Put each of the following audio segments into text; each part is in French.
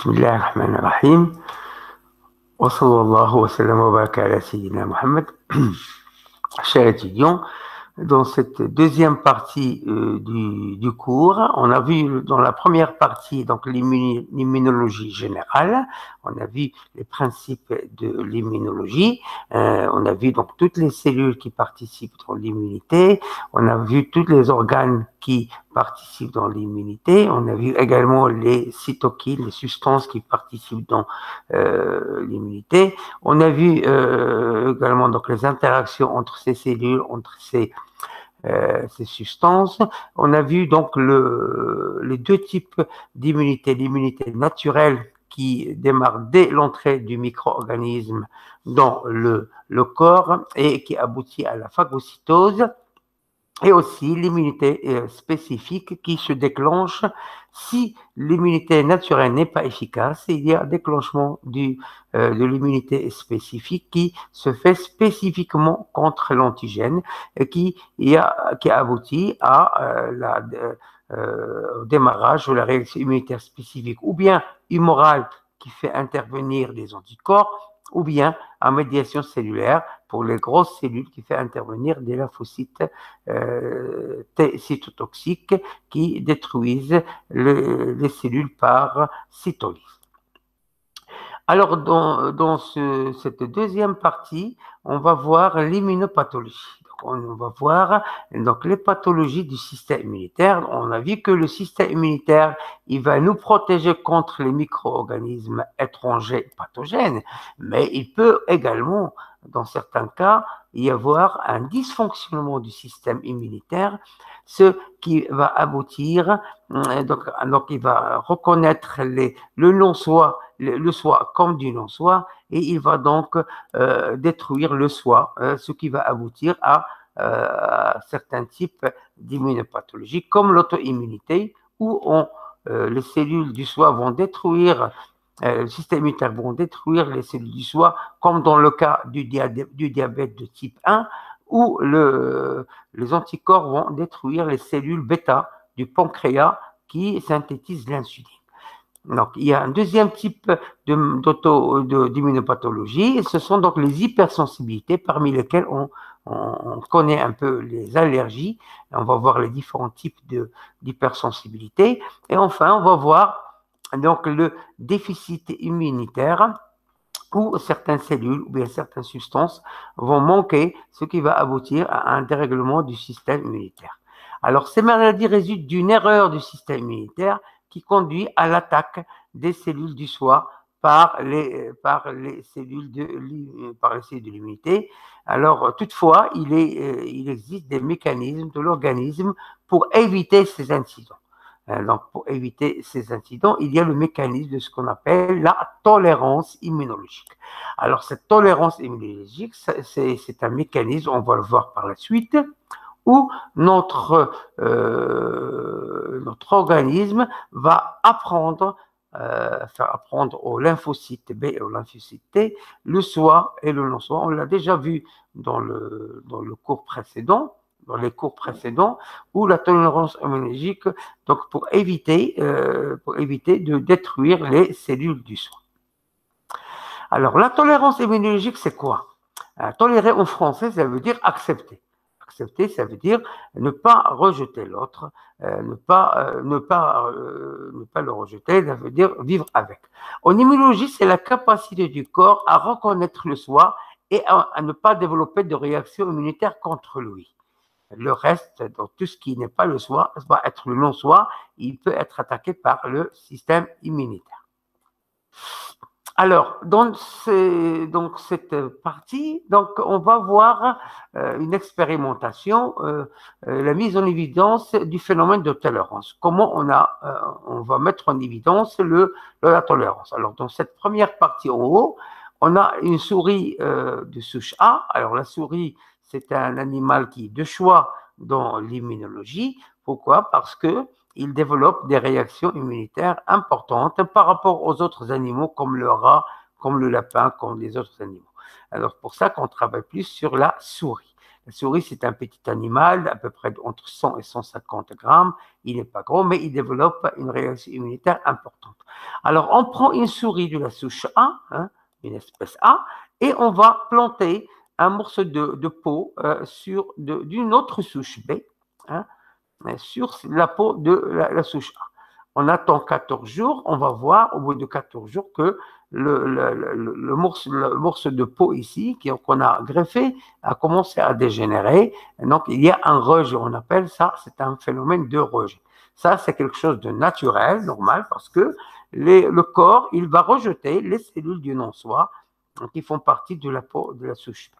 بسم الله الرحمن الرحيم وصلى الله وسلم وبارك على سيدنا Mohammed. Chers étudiants, dans cette deuxième partie du cours, on a vu dans la première partie donc l'immunologie générale, on a vu les principes de l'immunologie, on a vu donc toutes les cellules qui participent dans l'immunité, on a vu tous les organes qui participent dans l'immunité, on a vu également les cytokines, les substances qui participent dans l'immunité, on a vu également donc les interactions entre ces cellules, entre ces substances. On a vu donc les deux types d'immunité, l'immunité naturelle qui démarre dès l'entrée du micro-organisme dans le corps et qui aboutit à la phagocytose, et aussi l'immunité spécifique qui se déclenche si l'immunité naturelle n'est pas efficace. Il y a un déclenchement de l'immunité spécifique qui se fait spécifiquement contre l'antigène et qui aboutit au démarrage de la réaction immunitaire spécifique, ou bien humorale qui fait intervenir des anticorps, ou bien en médiation cellulaire pour les grosses cellules qui fait intervenir des lymphocytes cytotoxiques qui détruisent les cellules par cytolyse. Alors, dans cette deuxième partie, on va voir l'immunopathologie. On va voir donc les pathologies du système immunitaire. On a vu que le système immunitaire, il va nous protéger contre les micro-organismes étrangers pathogènes, mais il peut également, dans certains cas, y avoir un dysfonctionnement du système immunitaire, ce qui va aboutir, donc il va reconnaître le non-soi, le soi comme du non-soi, et il va donc détruire le soi, ce qui va aboutir à certains types d'immunopathologie, comme l'auto-immunité, où les cellules du soi vont détruire, le système immunitaire vont détruire les cellules du soi, comme dans le cas du diabète de type 1, où les anticorps vont détruire les cellules bêta du pancréas qui synthétisent l'insuline. Donc, il y a un deuxième type d'immunopathologie, et ce sont donc les hypersensibilités, parmi lesquelles on connaît un peu les allergies. On va voir les différents types d'hypersensibilité. Et enfin, on va voir donc le déficit immunitaire, où certaines cellules ou bien certaines substances vont manquer, ce qui va aboutir à un dérèglement du système immunitaire. Alors, ces maladies résultent d'une erreur du système immunitaire qui conduit à l'attaque des cellules du soi par les cellules de l'immunité. Alors, toutefois, il existe des mécanismes de l'organisme pour éviter ces incidents. Donc, pour éviter ces incidents, il y a le mécanisme de ce qu'on appelle la tolérance immunologique. Alors, cette tolérance immunologique, c'est un mécanisme, on va le voir par la suite, où notre organisme va faire apprendre aux lymphocytes B et aux lymphocytes T le soi et le non-soi. On l'a déjà vu dans le cours précédent, dans les cours précédents, où la tolérance immunologique, donc pour éviter de détruire les cellules du soi. Alors, la tolérance immunologique, c'est quoi? Tolérer en français, ça veut dire accepter. Accepter, ça veut dire ne pas rejeter l'autre, ne pas le rejeter, ça veut dire vivre avec. En immunologie, c'est la capacité du corps à reconnaître le soi et à ne pas développer de réaction immunitaire contre lui. Le reste, donc tout ce qui n'est pas le soi, va être le non-soi, il peut être attaqué par le système immunitaire. Alors, dans cette partie, donc, on va voir une expérimentation, la mise en évidence du phénomène de tolérance. Comment on va mettre en évidence la tolérance. Alors, dans cette première partie en haut, on a une souris de souche A. Alors, la souris, c'est un animal qui est de choix dans l'immunologie. Pourquoi? Parce qu'il développe des réactions immunitaires importantes par rapport aux autres animaux comme le rat, comme le lapin, comme les autres animaux. Alors, pour ça qu'on travaille plus sur la souris. La souris, c'est un petit animal d'à peu près entre 100 et 150 grammes. Il n'est pas gros, mais il développe une réaction immunitaire importante. Alors, on prend une souris de la souche A, hein, une espèce A, et on va planter un morceau de peau d'une autre souche B, hein, sur la peau de la souche A. On attend 14 jours, on va voir au bout de 14 jours que le morceau de peau ici qu'on a greffé a commencé à dégénérer. Et donc, il y a un rejet, on appelle ça, c'est un phénomène de rejet. Ça, c'est quelque chose de naturel, normal, parce que le corps, il va rejeter les cellules du non-soi qui font partie de la peau de la souche.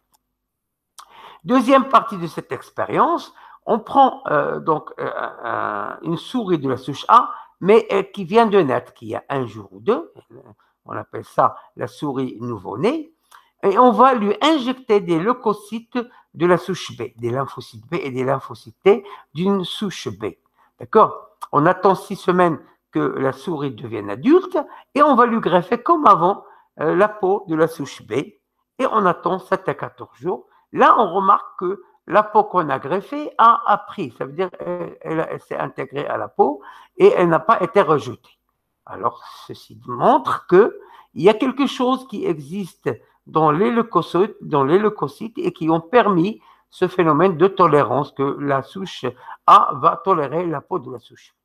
Deuxième partie de cette expérience, on prend une souris de la souche A, mais qui vient de naître, qui a 1 jour ou 2, on appelle ça la souris nouveau-née, et on va lui injecter des leucocytes de la souche B, des lymphocytes B et des lymphocytes T d'une souche B. D'accord? On attend 6 semaines que la souris devienne adulte, et on va lui greffer comme avant la peau de la souche B, et on attend 7 à 14 jours. Là, on remarque que la peau qu'on a greffée a pris, ça veut dire qu'elle s'est intégrée à la peau et elle n'a pas été rejetée. Alors, ceci montre qu'il y a quelque chose qui existe dans les leucocytes et qui ont permis ce phénomène de tolérance que la souche A va tolérer la peau de la souche.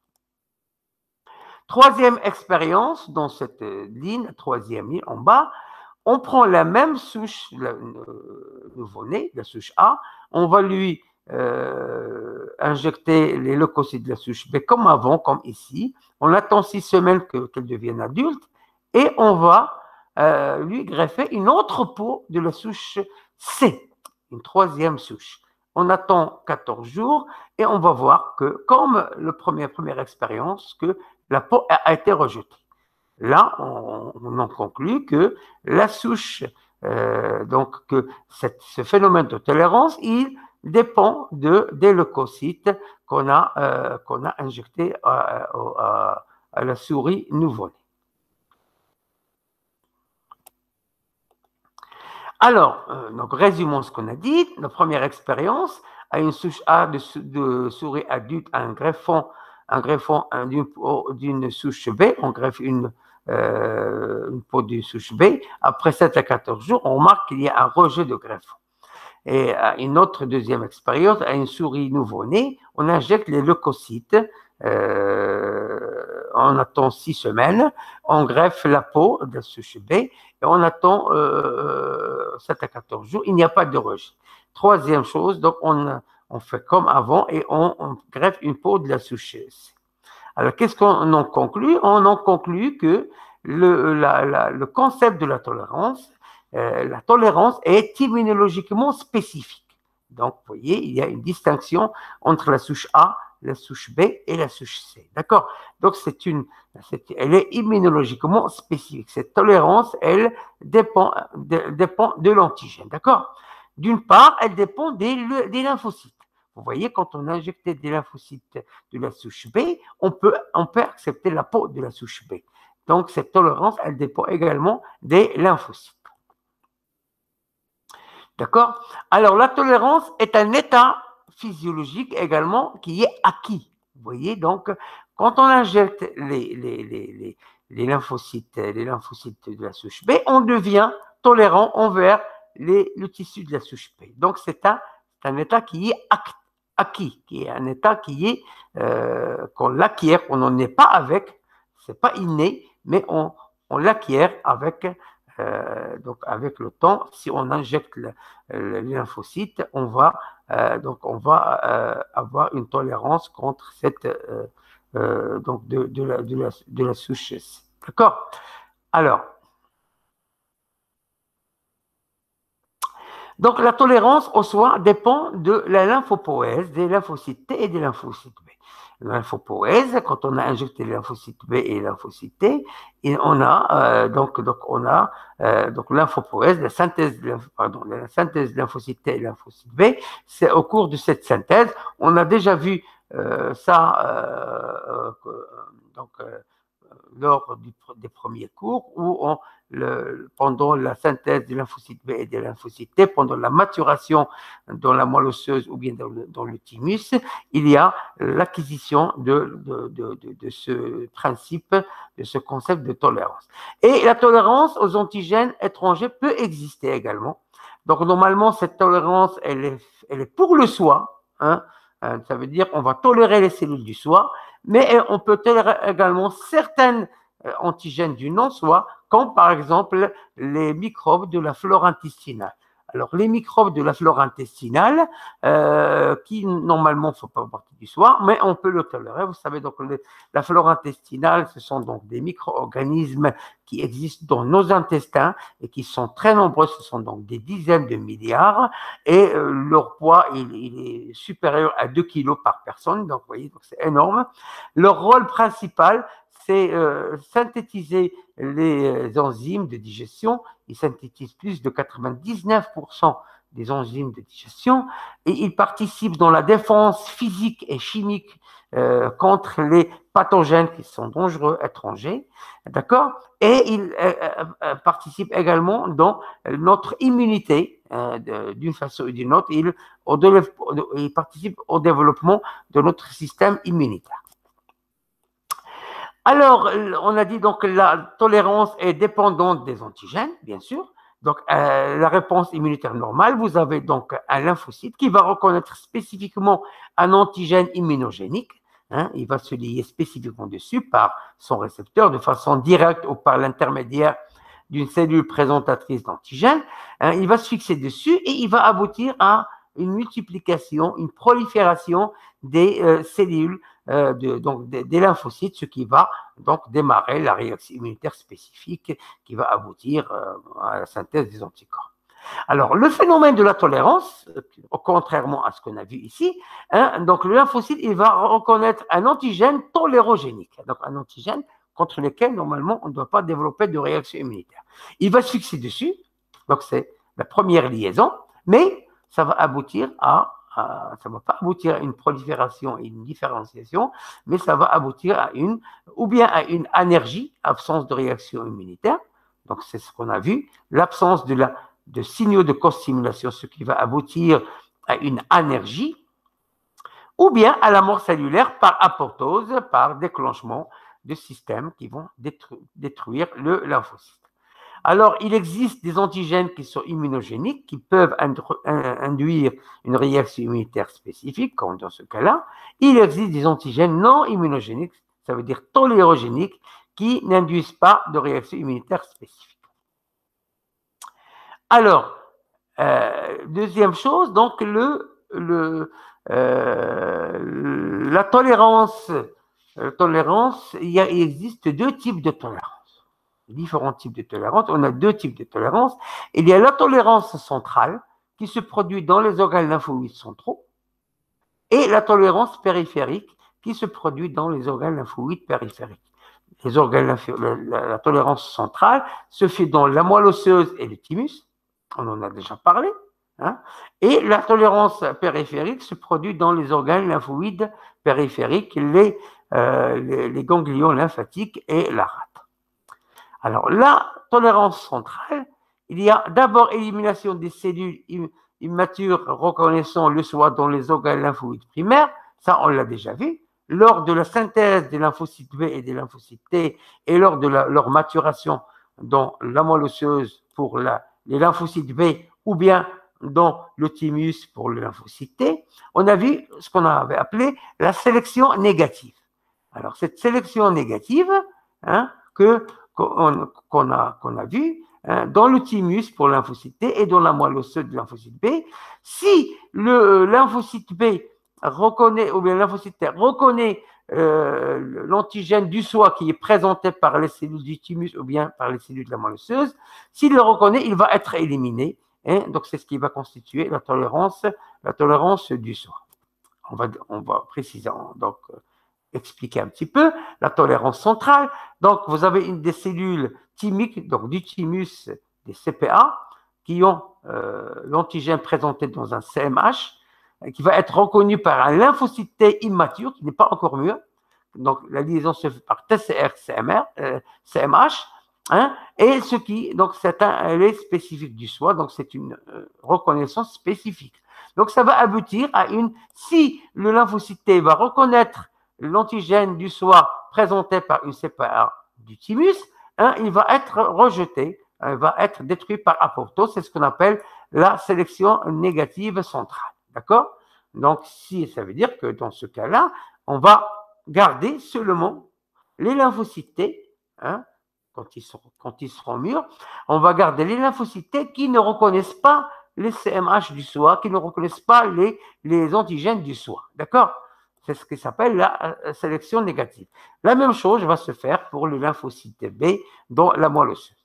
Troisième expérience, dans cette ligne, troisième ligne en bas, on prend la même souche nouveau-née, la souche A, on va lui injecter les leucocytes de la souche B comme avant, comme ici. On attend 6 semaines qu'elle devienne adulte et on va lui greffer une autre peau de la souche C, une troisième souche. On attend 14 jours et on va voir que, comme la première expérience, que la peau a été rejetée. Là, on en conclut que la souche, donc que ce phénomène de tolérance, il dépend des leucocytes qu'on a injectés à la souris nouveau-née. Alors, donc résumons ce qu'on a dit. La première expérience, à une souche A de souris adulte, un greffon d'une souche B, on greffe une peau de souche B. Après 7 à 14 jours, on remarque qu'il y a un rejet de greffon. Et à une autre deuxième expérience, à une souris nouveau-née, on injecte les leucocytes. On attend 6 semaines, on greffe la peau de la souche B et on attend 7 à 14 jours, il n'y a pas de rejet. Troisième chose, donc on fait comme avant et on greffe une peau de la souche C. Alors, qu'est-ce qu'on en conclut? On en conclut que le concept de la tolérance est immunologiquement spécifique. Donc, vous voyez, il y a une distinction entre la souche A, la souche B et la souche C. D'accord? Donc, elle est immunologiquement spécifique. Cette tolérance, elle dépend de l'antigène. D'accord? D'une part, elle dépend des lymphocytes. Vous voyez, quand on injectait des lymphocytes de la souche B, on peut accepter la peau de la souche B. Donc, cette tolérance, elle dépend également des lymphocytes. D'accord? Alors, la tolérance est un état physiologique également qui est acquis. Vous voyez, donc, quand on injecte les lymphocytes de la souche B, on devient tolérant envers le tissu de la souche B. Donc, c'est un état qui est acquis, qui est un état qui est qu'on l'acquiert, on n'en est pas avec, c'est pas inné, mais on l'acquiert avec le temps. Si on injecte les lymphocytes, on va avoir une tolérance contre cette de la souche C. D'accord? Alors, donc la tolérance au soin dépend de la lymphopoèse, des lymphocytes T et des lymphocytes B. La lymphopoèse, quand on a injecté les lymphocytes B et les lymphocytes T, et on a lymphopoèse, la synthèse de lymphocytes T et lymphocytes B. C'est au cours de cette synthèse, on a déjà vu lors des premiers cours ou pendant la synthèse des lymphocytes B et des lymphocytes T, pendant la maturation dans la moelle osseuse ou bien dans le thymus, il y a l'acquisition de ce principe, de ce concept de tolérance. Et la tolérance aux antigènes étrangers peut exister également. Donc, normalement, cette tolérance, elle est pour le soi, hein. Ça veut dire qu'on va tolérer les cellules du soi, mais on peut tolérer également certaines antigènes du non-soi, comme par exemple les microbes de la flore intestinale. Alors, les microbes de la flore intestinale, qui normalement ne font pas partie du soi, mais on peut le tolérer. Vous savez, donc la flore intestinale, ce sont donc des micro-organismes qui existent dans nos intestins et qui sont très nombreux, ce sont donc des dizaines de milliards, et leur poids, il est supérieur à 2 kilos par personne, donc vous voyez, c'est énorme. Leur rôle principal, c'est synthétiser les enzymes de digestion. Ils synthétisent plus de 99% des enzymes de digestion et ils participent dans la défense physique et chimique contre les pathogènes qui sont dangereux étrangers, d'accord? Et ils participent également dans notre immunité d'une façon ou d'une autre. Ils participent au développement de notre système immunitaire. Alors, on a dit donc que la tolérance est dépendante des antigènes, bien sûr. Donc, la réponse immunitaire normale, vous avez donc un lymphocyte qui va reconnaître spécifiquement un antigène immunogénique. Hein, il va se lier spécifiquement dessus par son récepteur de façon directe ou par l'intermédiaire d'une cellule présentatrice d'antigènes. Hein, il va se fixer dessus et il va aboutir à une multiplication, une prolifération des cellules, donc des lymphocytes, ce qui va donc démarrer la réaction immunitaire spécifique qui va aboutir à la synthèse des anticorps. Alors, le phénomène de la tolérance, contrairement à ce qu'on a vu ici, hein, donc le lymphocyte, il va reconnaître un antigène tolérogénique, donc un antigène contre lequel, normalement, on ne doit pas développer de réaction immunitaire. Il va se fixer dessus, donc c'est la première liaison, mais ça va aboutir ça ne va pas aboutir à une prolifération et une différenciation, mais ça va aboutir ou bien à une anergie, absence de réaction immunitaire. Donc, c'est ce qu'on a vu, l'absence de signaux de co-stimulation, ce qui va aboutir à une anergie, ou bien à la mort cellulaire par apoptose, par déclenchement de systèmes qui vont détruire le lymphocyte. Alors, il existe des antigènes qui sont immunogéniques, qui peuvent induire une réaction immunitaire spécifique, comme dans ce cas-là. Il existe des antigènes non immunogéniques, ça veut dire tolérogéniques, qui n'induisent pas de réaction immunitaire spécifique. Alors, deuxième chose, donc la tolérance, il existe deux types de tolérance. Différents types de tolérance. On a deux types de tolérance. Il y a la tolérance centrale qui se produit dans les organes lymphoïdes centraux et la tolérance périphérique qui se produit dans les organes lymphoïdes périphériques. La tolérance centrale se fait dans la moelle osseuse et le thymus, on en a déjà parlé, hein, et la tolérance périphérique se produit dans les organes lymphoïdes périphériques, les ganglions lymphatiques et la rate. Alors, la tolérance centrale, il y a d'abord élimination des cellules immatures reconnaissant le soi dans les organes lymphoïdes primaires, ça on l'a déjà vu, lors de la synthèse des lymphocytes B et des lymphocytes T et lors de leur maturation dans la moelle osseuse pour les lymphocytes B ou bien dans le thymus pour le lymphocyte T, on a vu ce qu'on avait appelé la sélection négative. Alors, cette sélection négative, hein, qu'on a vu hein, dans le thymus pour le lymphocyte T et dans la moelle osseuse du lymphocyte B, si le lymphocyte B reconnaît, ou bien le lymphocyte T reconnaît l'antigène du soi qui est présenté par les cellules du thymus ou bien par les cellules de la moelle osseuse, s'il le reconnaît, il va être éliminé. Hein, donc, c'est ce qui va constituer la tolérance du soi. On va préciser, donc, expliquer un petit peu la tolérance centrale. Donc, vous avez des cellules thymiques, donc du thymus, des CPA, qui ont l'antigène présenté dans un CMH, qui va être reconnu par un lymphocyte T immature, qui n'est pas encore mûr, donc la liaison se fait par TCR, CMH, hein, et ce qui, donc elle est spécifique du soi, donc c'est une reconnaissance spécifique. Donc ça va aboutir à si le lymphocyte T va reconnaître l'antigène du soi présenté par une CPA du thymus, hein, il va être rejeté, il va être détruit par apoptose, c'est ce qu'on appelle la sélection négative centrale, d'accord? Donc, ça veut dire que dans ce cas-là, on va garder seulement les lymphocytes T, hein, quand ils seront mûrs, on va garder les lymphocytes T qui ne reconnaissent pas les CMH du soi, qui ne reconnaissent pas les antigènes du soi, d'accord? C'est ce qui s'appelle la sélection négative. La même chose va se faire pour le lymphocyte B dans la moelle osseuse.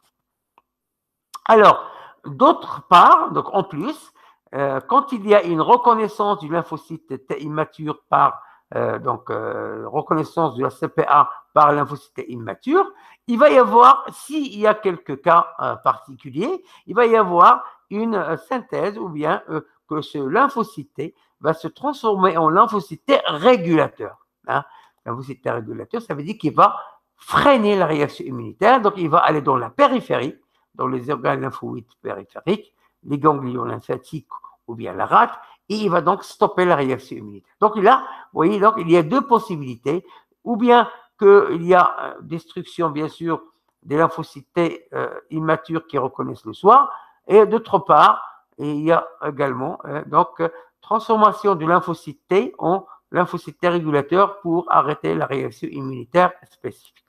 Alors, d'autre part, donc en plus, quand il y a une reconnaissance du lymphocyte T immature par reconnaissance de la CPA par lymphocyte T immature, il va y avoir, s'il y a quelques cas particuliers, il va y avoir une synthèse ou bien que ce lymphocyte T va se transformer en lymphocyte T régulateur. Hein. Lymphocyte T régulateur, ça veut dire qu'il va freiner la réaction immunitaire, donc il va aller dans la périphérie, dans les organes lymphoïdes périphériques, les ganglions lymphatiques ou bien la rate, et il va donc stopper la réaction immunitaire. Donc là, vous voyez, donc, il y a deux possibilités, ou bien qu'il y a destruction, bien sûr, des lymphocytes T immatures qui reconnaissent le soi, et d'autre part, il y a également transformation du lymphocyte T en lymphocyte T régulateur pour arrêter la réaction immunitaire spécifique.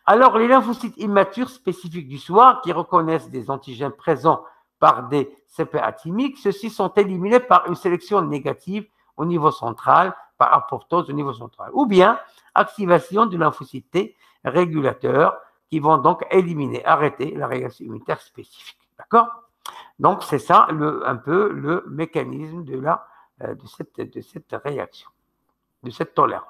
Alors, les lymphocytes immatures spécifiques du soi qui reconnaissent des antigènes présents par des CPA thymiques, ceux-ci sont éliminés par une sélection négative au niveau central, par apoptose au niveau central, ou bien activation du lymphocyte T régulateur qui vont donc arrêter la réaction immunitaire spécifique. D'accord? Donc, c'est ça un peu le mécanisme de cette réaction, de cette tolérance.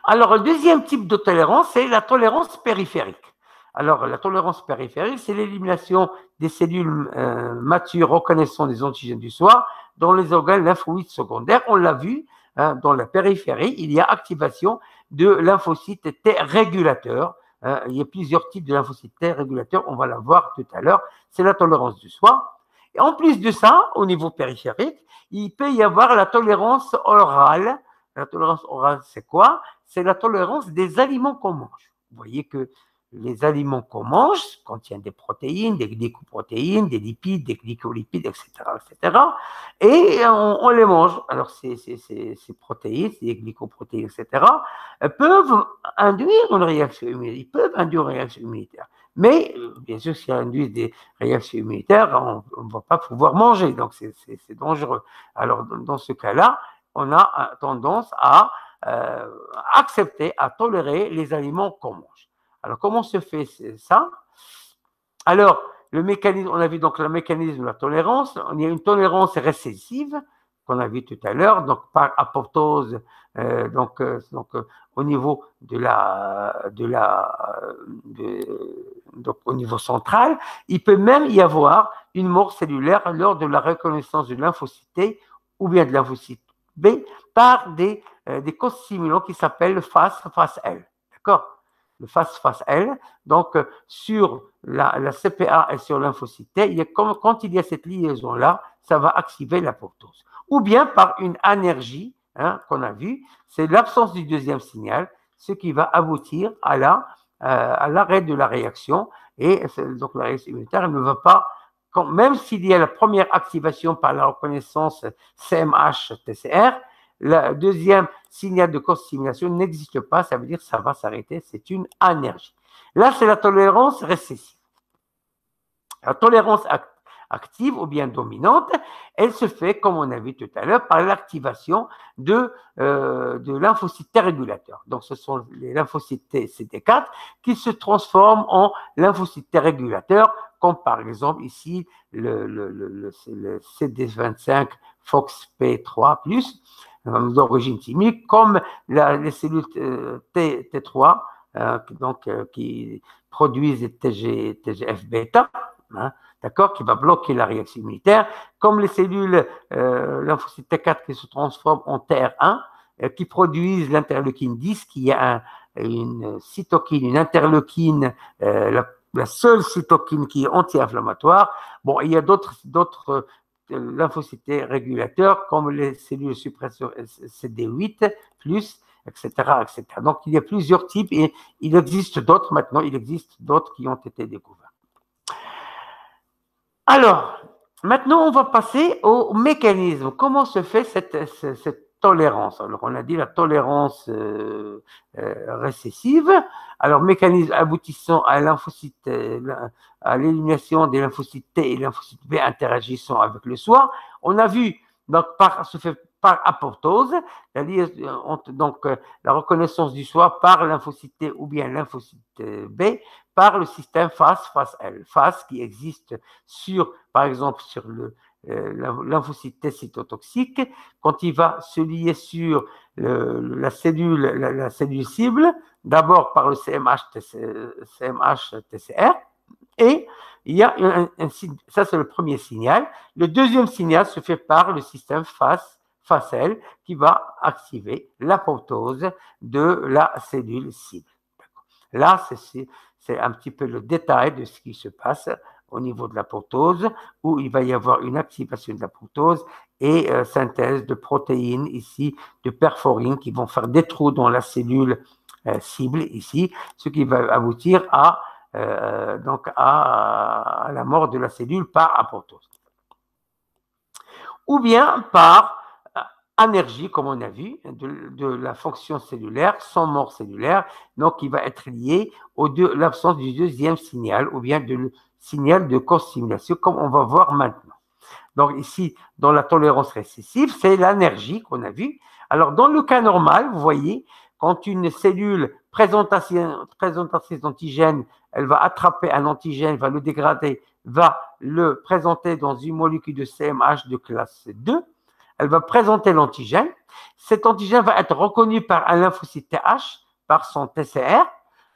Alors, le deuxième type de tolérance, c'est la tolérance périphérique. Alors, la tolérance périphérique, c'est l'élimination des cellules matures reconnaissant des antigènes du soi dans les organes lymphoïdes secondaires. On l'a vu, hein, dans la périphérie, il y a activation de lymphocytes T régulateurs. Il y a plusieurs types de lymphocytes T régulateurs, on va la voir tout à l'heure. C'est la tolérance du soi. Et en plus de ça, au niveau périphérique, il peut y avoir la tolérance orale. La tolérance orale, c'est quoi? C'est la tolérance des aliments qu'on mange. Vous voyez que les aliments qu'on mange contiennent des protéines, des glycoprotéines, des lipides, des glycolipides, etc., etc. Et on les mange. Alors, ces protéines, ces glycoprotéines, etc., peuvent induire une réaction immunitaire. Ils peuvent induire une réaction immunitaire. Mais, bien sûr, si elles induisent des réactions immunitaires, on ne va pas pouvoir manger. Donc, c'est dangereux. Alors, dans ce cas-là, on a tendance à accepter, à tolérer les aliments qu'on mange. Alors, comment se fait ça? Alors, le mécanisme, on a vu donc le mécanisme de la tolérance. Il y a une tolérance récessive qu'on a vu tout à l'heure, donc par apoptose, au niveau donc au niveau central. Il peut même y avoir une mort cellulaire lors de la reconnaissance de lymphocyte T ou bien de lymphocyte B par des co-stimulants qui s'appellent le FAS-L. D'accord? Le FAS-L. Donc, sur la CPA et sur lymphocyte T, quand il y a cette liaison-là, ça va activer l'apoptose. Ou bien par une anergie, hein, qu'on a vu, c'est l'absence du deuxième signal, ce qui va aboutir à l'arrêt de la réaction. Et donc, la réaction immunitaire ne va pas, même s'il y a la première activation par la reconnaissance CMH-TCR, le deuxième signal de co-stimulation n'existe pas, ça veut dire que ça va s'arrêter, c'est une anergie. Là, c'est la tolérance récessive. La tolérance active ou bien dominante, elle se fait, comme on a vu tout à l'heure, par l'activation de lymphocytes T régulateurs. Donc, ce sont les lymphocytes T CD4 qui se transforment en lymphocytes T régulateurs, comme par exemple ici le CD25 FOXP3+, d'origine chimique, comme les cellules T3, qui produisent TGF-bêta, hein, d'accord, qui va bloquer la réaction immunitaire, comme les cellules lymphocytes T4 qui se transforment en TR1 qui produisent l'interleukine 10, qui est une cytokine, une interleukine, la seule cytokine qui est anti-inflammatoire. Bon, il y a d'autres lymphocytes régulateurs, comme les cellules suppresseurs CD8+, etc., etc. Donc, il y a plusieurs types et il existe d'autres maintenant, il existe d'autres qui ont été découverts. Alors, maintenant, on va passer au mécanisme. Comment se fait cette tolérance? Alors, on a dit la tolérance récessive. Alors, mécanisme aboutissant à à l'élimination des lymphocytes T et lymphocytes B interagissant avec le soi. On a vu, donc, se fait par apoptose, donc la reconnaissance du soi par lymphocyte T ou bien lymphocyte B, par le système FAS-L. FAS qui existe par exemple, sur le lymphocyte T cytotoxique, quand il va se lier sur la cellule cible, d'abord par le CMH-TCR, et il y a ça c'est le premier signal. Le deuxième signal se fait par le système FAS-L qui va activer l'apoptose de la cellule cible. Là, c'est un petit peu le détail de ce qui se passe au niveau de l'apoptose, où il va y avoir une activation de l'apoptose et synthèse de protéines ici, de perforines qui vont faire des trous dans la cellule cible ici, ce qui va aboutir à la mort de la cellule par apoptose. Ou bien par anergie, comme on a vu, de la fonction cellulaire, sans mort cellulaire, donc qui va être lié à l'absence du deuxième signal, ou bien de signal de co-stimulation, comme on va voir maintenant. Donc ici, dans la tolérance récessive, c'est l'anergie qu'on a vu. Alors dans le cas normal, vous voyez, quand une cellule présente ses antigènes, elle va attraper un antigène, va le dégrader, va le présenter dans une molécule de CMH de classe 2, elle va présenter l'antigène. Cet antigène va être reconnu par un lymphocyte TH, par son TCR.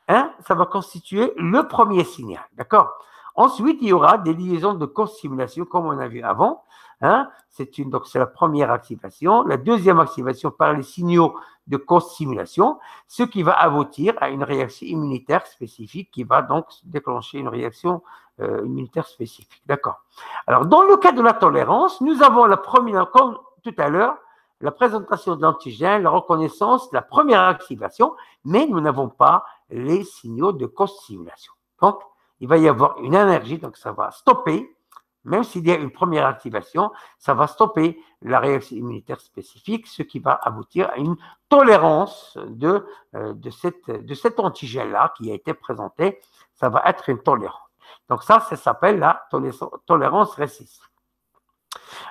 Ça va constituer le premier signal. D'accord? Ensuite, il y aura des liaisons de co-stimulation, comme on a vu avant. Donc, c'est la première activation. La deuxième activation par les signaux de co-stimulation, ce qui va aboutir à une réaction immunitaire spécifique qui va donc déclencher une réaction immunitaire spécifique. D'accord? Alors, dans le cas de la tolérance, nous avons la première, comme tout à l'heure, la présentation de l'antigène, la reconnaissance, la première activation, mais nous n'avons pas les signaux de co-stimulation. Donc, il va y avoir une énergie, donc ça va stopper, même s'il y a une première activation, ça va stopper la réaction immunitaire spécifique, ce qui va aboutir à une tolérance de cet antigène-là qui a été présenté. Ça va être une tolérance. Donc ça s'appelle la tolérance récessive.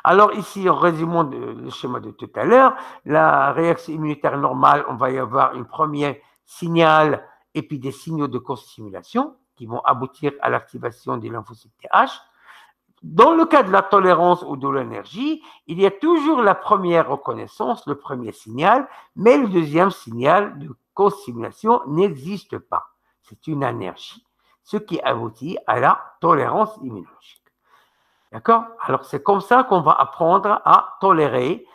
Alors ici, en résumant le schéma de tout à l'heure, la réaction immunitaire normale, on va y avoir un premier signal et puis des signaux de co-stimulation qui vont aboutir à l'activation des lymphocytes TH. Dans le cas de la tolérance ou de l'énergie, il y a toujours la première reconnaissance, le premier signal, mais le deuxième signal de co-stimulation n'existe pas. C'est une énergie, ce qui aboutit à la tolérance immunologique. D'accord? Alors, c'est comme ça qu'on va apprendre à tolérer,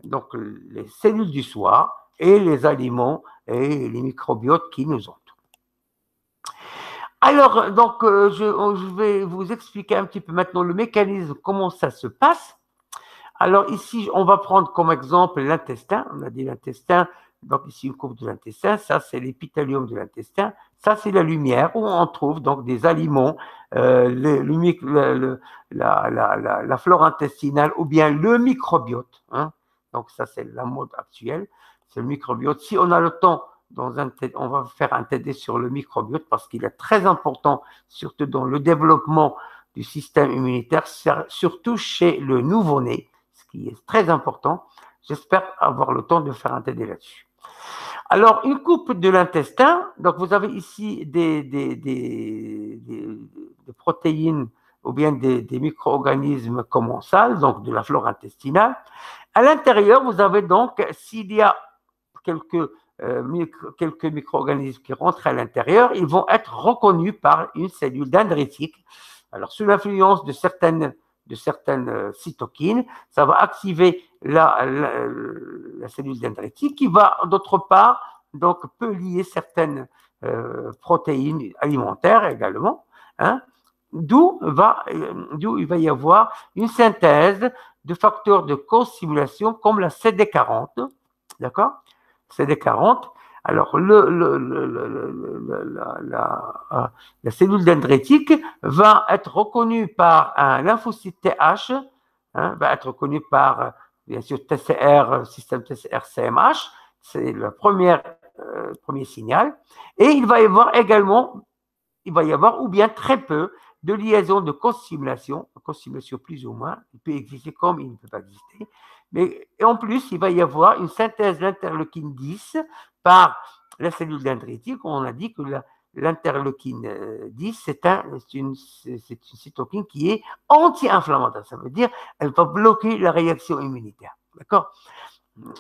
donc, les cellules du soi et les aliments et les microbiotes qui nous entourent. Alors, donc, je vais vous expliquer un petit peu maintenant le mécanisme, comment ça se passe. Alors, ici, on va prendre comme exemple l'intestin. On a dit l'intestin, donc ici, une courbe de l'intestin. Ça, c'est l'épithélium de l'intestin. Ça, c'est la lumière où on trouve donc des aliments, la flore intestinale ou bien le microbiote. Donc, ça, c'est la mode actuelle. C'est le microbiote. Si on a le temps, on va faire un TD sur le microbiote parce qu'il est très important, surtout dans le développement du système immunitaire, surtout chez le nouveau-né, ce qui est très important. J'espère avoir le temps de faire un TD là-dessus. Alors, une coupe de l'intestin, donc vous avez ici des protéines ou bien des micro-organismes commensals, donc de la flore intestinale. À l'intérieur, vous avez donc, s'il y a quelques micro-organismes qui rentrent à l'intérieur, ils vont être reconnus par une cellule dendritique. Alors, sous l'influence de certaines de certaines cytokines, ça va activer la cellule dendritique qui va, d'autre part, donc peut lier certaines protéines alimentaires également, hein, d'où il va y avoir une synthèse de facteurs de co-stimulation comme la CD40, d'accord? CD40. Alors, la cellule dendritique va être reconnue par un lymphocyte TH, hein, va être reconnue par, bien sûr, TCR, système TCR-CMH, c'est le premier signal. Et il va y avoir également, ou bien très peu, de liaisons de co-stimulation plus ou moins, il peut exister comme il ne peut pas exister, mais en plus, il va y avoir une synthèse d'interleukine 10 par la cellule dendritique. On a dit que l'interleukine 10, c'est une cytokine qui est anti-inflammatoire. Ça veut dire qu'elle va bloquer la réaction immunitaire. D'accord?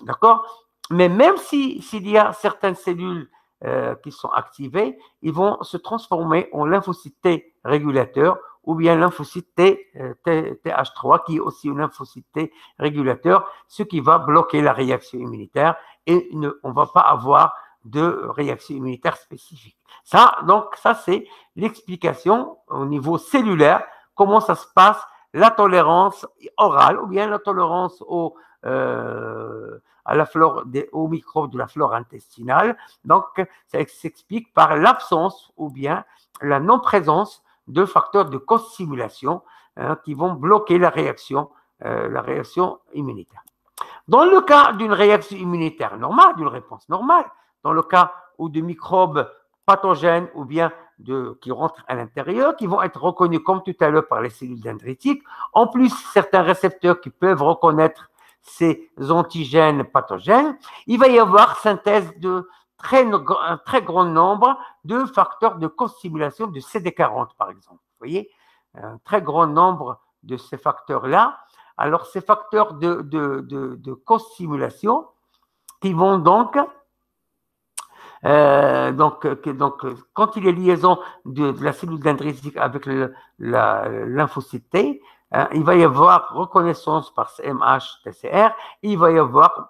D'accord? Mais même s'il y a certaines cellules qui sont activées, ils vont se transformer en lymphocytes T régulateurs ou bien lymphocyte TH3 qui est aussi un lymphocyte T régulateur, ce qui va bloquer la réaction immunitaire et on ne va pas avoir de réaction immunitaire spécifique. Ça, c'est l'explication au niveau cellulaire, comment ça se passe, la tolérance orale ou bien la tolérance à la flore aux microbes de la flore intestinale. Donc, ça s'explique par l'absence ou bien la non-présence de facteurs de co-stimulation qui vont bloquer la réaction immunitaire. Dans le cas d'une réaction immunitaire normale, d'une réponse normale, dans le cas où de microbes pathogènes ou bien qui rentrent à l'intérieur, qui vont être reconnus comme tout à l'heure par les cellules dendritiques, en plus certains récepteurs qui peuvent reconnaître ces antigènes pathogènes, il va y avoir synthèse de un très grand nombre de facteurs de co-stimulation de CD40, par exemple. Vous voyez, un très grand nombre de ces facteurs-là. Alors, ces facteurs de co-stimulation qui vont donc, quand il y a liaison de la cellule dendritique avec lymphocyte T, il va y avoir reconnaissance par CMH, TCR, il va y avoir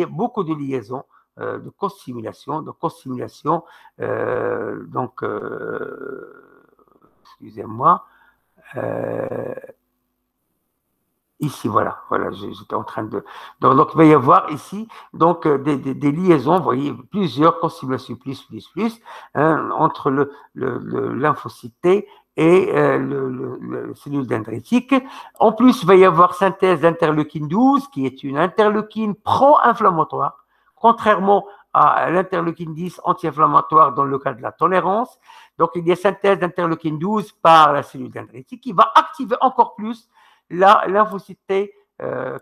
beaucoup de liaisons de co-stimulation, excusez-moi, ici, voilà, j'étais en train de... Donc, il va y avoir ici donc, des liaisons, vous voyez, plusieurs co-stimulations plus, entre le lymphocyte T et le cellule dendritique. En plus, il va y avoir synthèse d'interleukine 12, qui est une interleukine pro-inflammatoire, contrairement à l'interleukine 10 anti-inflammatoire dans le cas de la tolérance. Donc, il y a synthèse d'interleukine 12 par la cellule dendritique qui va activer encore plus la lymphocyte T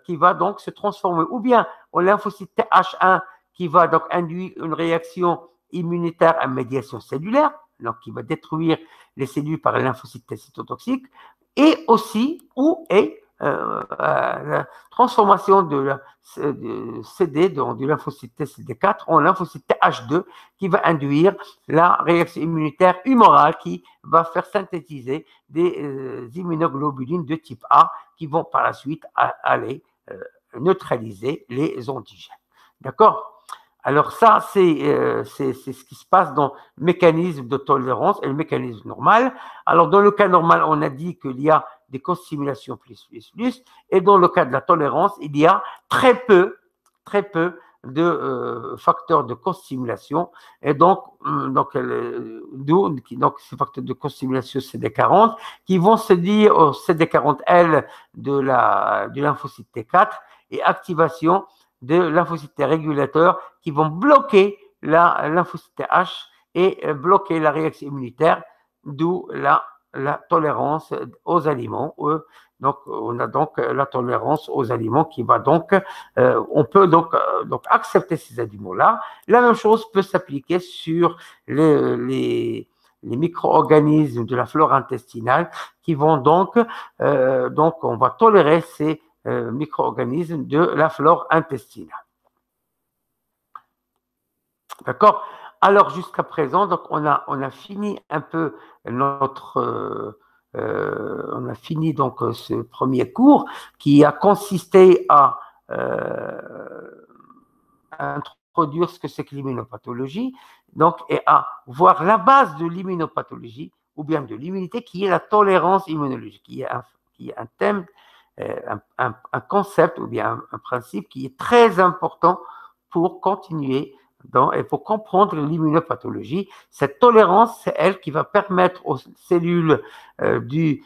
qui va donc se transformer ou bien en lymphocyte TH1 qui va donc induire une réaction immunitaire à médiation cellulaire, donc qui va détruire les cellules par les lymphocytes T cytotoxiques, et aussi la transformation de CD, donc du lymphocyte T CD4 en lymphocyte TH2 qui va induire la réaction immunitaire humorale qui va faire synthétiser des immunoglobulines de type A qui vont par la suite aller neutraliser les antigènes. D'accord? Alors ça, c'est ce qui se passe dans le mécanisme de tolérance et le mécanisme normal. Alors dans le cas normal, on a dit qu'il y a des co-stimulations plus, et dans le cas de la tolérance, il y a très peu de facteurs de co-stimulation, et donc ces facteurs de co-stimulation CD40 qui vont se dire au CD40L du lymphocyte T4 et activation de lymphocytes régulateurs qui vont bloquer la lymphocyte H et bloquer la réaction immunitaire, d'où la tolérance aux aliments. Donc, on a donc la tolérance aux aliments qui va donc, on peut donc accepter ces aliments-là. La même chose peut s'appliquer sur les micro-organismes de la flore intestinale qui vont donc on va tolérer ces micro-organismes de la flore intestinale. D'accord? Alors, jusqu'à présent, donc on a fini un peu notre on a fini donc ce premier cours qui a consisté à introduire ce que c'est que l'immunopathologie, donc, et à voir la base de l'immunopathologie ou bien de l'immunité qui est la tolérance immunologique, qui est un thème, un concept ou bien un principe qui est très important pour continuer et pour comprendre l'immunopathologie. Cette tolérance, c'est elle qui va permettre aux cellules, du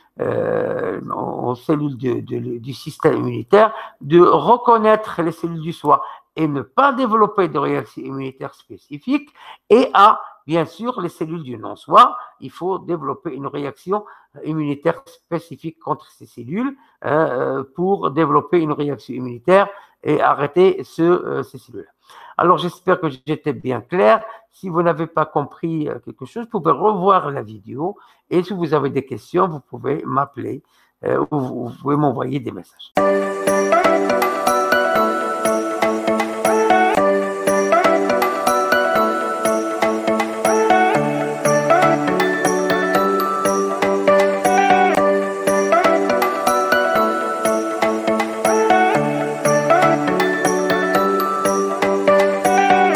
système immunitaire de reconnaître les cellules du soi et ne pas développer de réaction immunitaire spécifique, et à, bien sûr, les cellules du non-soi, il faut développer une réaction immunitaire spécifique contre ces cellules pour développer une réaction immunitaire et arrêter ces cellules. Alors, j'espère que j'étais bien clair. Si vous n'avez pas compris quelque chose, vous pouvez revoir la vidéo. Et si vous avez des questions, vous pouvez m'appeler ou vous pouvez m'envoyer des messages.